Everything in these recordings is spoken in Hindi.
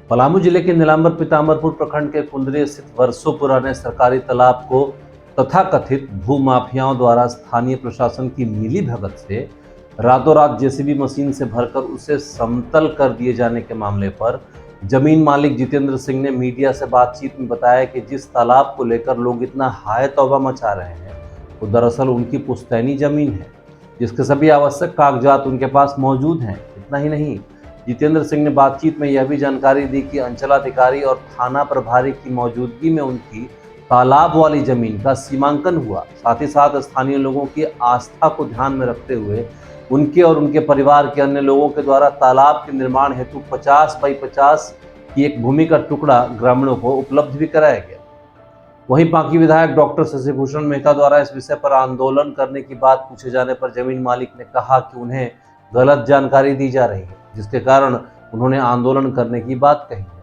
पलामू जिले के नीलांबर पीताम्बरपुर प्रखंड के कुंदरी स्थित वर्षों पुराने सरकारी तालाब को तथाकथित भूमाफियाओं द्वारा स्थानीय प्रशासन की मिलीभगत से रातों रात जेसीबी मशीन से भरकर उसे समतल कर दिए जाने के मामले पर जमीन मालिक जितेंद्र सिंह ने मीडिया से बातचीत में बताया कि जिस तालाब को लेकर लोग इतना हाय तौबा मचा रहे हैं वो दरअसल उनकी पुश्तैनी जमीन है, जिसके सभी आवश्यक कागजात उनके पास मौजूद हैं। इतना ही नहीं, जितेंद्र सिंह ने बातचीत में यह भी जानकारी दी कि अंचलाधिकारी और थाना प्रभारी की मौजूदगी में उनकी तालाब वाली जमीन का सीमांकन हुआ। साथ ही साथ स्थानीय लोगों की आस्था को ध्यान में रखते हुए उनके और उनके परिवार के अन्य लोगों के द्वारा तालाब के निर्माण हेतु 50 बाई 50 की एक भूमि का टुकड़ा ग्रामीणों को उपलब्ध भी कराया गया। वहीं पांकी विधायक डॉक्टर शशिभूषण मेहता द्वारा इस विषय पर आंदोलन करने की बात पूछे जाने पर जमीन मालिक ने कहा कि उन्हें गलत जानकारी दी जा रही है, जिसके कारण उन्होंने आंदोलन करने की बात कही है।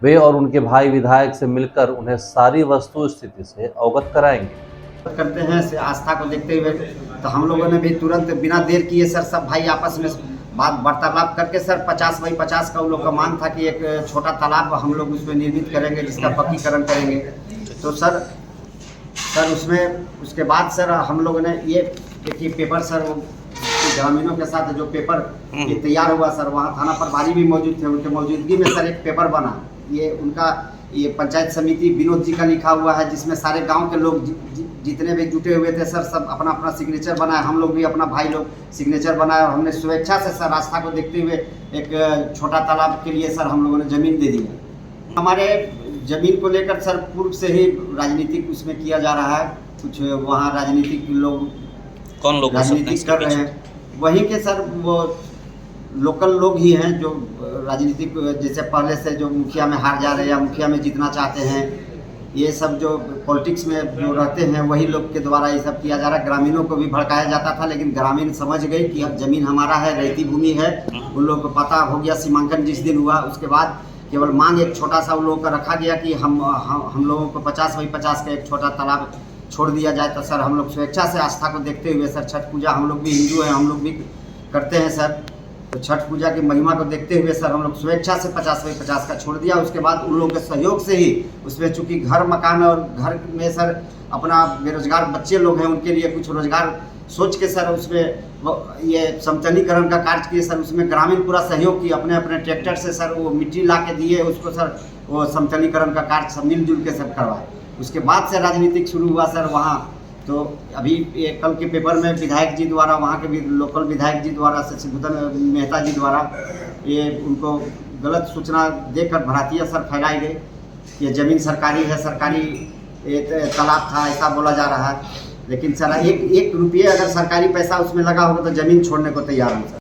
वे और उनके भाई विधायक से मिलकर उन्हें सारी वस्तु स्थिति से अवगत कराएंगे। करते हैं से आस्था को देखते हुए तो हम लोगों ने भी तुरंत बिना देर किए सर सब भाई आपस में बात वार्तालाप करके सर 50 बाई 50 का उन लोग का मांग था कि एक छोटा तालाब हम लोग उसमें निर्मित करेंगे, जिसका पक्कीकरण करेंगे। तो सर उसमें उसके बाद सर हम लोगों ने ये देखिए पेपर सर ग्रामीणों के साथ जो पेपर ये तैयार हुआ सर, वहाँ थाना प्रभारी भी मौजूद थे, उनके मौजूदगी में सर एक पेपर बना। ये उनका ये पंचायत समिति विनोद जी का लिखा हुआ है, जिसमें सारे गांव के लोग जितने भी जुटे हुए थे सर सब अपना अपना सिग्नेचर बनाए। हम लोग भी अपना भाई लोग सिग्नेचर बनाए और हमने स्वेच्छा से सर आस्था को देखते हुए एक छोटा तालाब के लिए सर हम लोगों ने ज़मीन दे दी है। हमारे ज़मीन को लेकर सर पूर्व से ही राजनीतिक उसमें किया जा रहा है। कुछ वहाँ राजनीतिक लोग कौन लोग राजनीतिक कर रहे हैं, वहीं के सर वो लोकल लोग ही हैं जो राजनीतिक जैसे पहले से जो मुखिया में हार जा रहे हैं या मुखिया में जीतना चाहते हैं, ये सब जो पॉलिटिक्स में जो रहते हैं वही लोग के द्वारा ये सब किया जा रहा है। ग्रामीणों को भी भड़काया जाता था, लेकिन ग्रामीण समझ गए कि अब ज़मीन हमारा है, रहती भूमि है। उन लोगों को पता हो गया सीमांकन जिस दिन हुआ, उसके बाद केवल मांग एक छोटा सा उन लोगों का रखा गया कि हम लोगों को 50 बाई 50 का एक छोटा तालाब छोड़ दिया जाए। तो सर हम लोग स्वेच्छा से आस्था को देखते हुए सर छठ पूजा, हम लोग भी हिंदू हैं, हम लोग भी करते हैं सर, तो छठ पूजा की महिमा को देखते हुए सर हम लोग स्वेच्छा से 50 बाई 50 का छोड़ दिया। उसके बाद उन लोगों के सहयोग से ही उसमें चूँकि घर मकान और घर में सर अपना बेरोजगार बच्चे लोग हैं, उनके लिए कुछ रोजगार सोच के सर उसमें ये समतलीकरण का कार्य किए सर। उसमें ग्रामीण पूरा सहयोग किए, अपने अपने ट्रैक्टर से सर वो मिट्टी ला के दिए उसको सर, वो समतलीकरण का कार्य सब मिलजुल के सब करवाए। उसके बाद से राजनीतिक शुरू हुआ सर वहाँ। तो अभी ये कल के पेपर में विधायक जी द्वारा, वहाँ के भी लोकल विधायक जी द्वारा, शशिभूषण मेहता जी द्वारा ये उनको गलत सूचना देकर भ्रांतियाँ सर फैलाई गई। ये ज़मीन सरकारी है, सरकारी एक तालाब था ऐसा बोला जा रहा है। लेकिन सर एक रुपये अगर सरकारी पैसा उसमें लगा होगा तो ज़मीन छोड़ने को तैयार हूँ सर।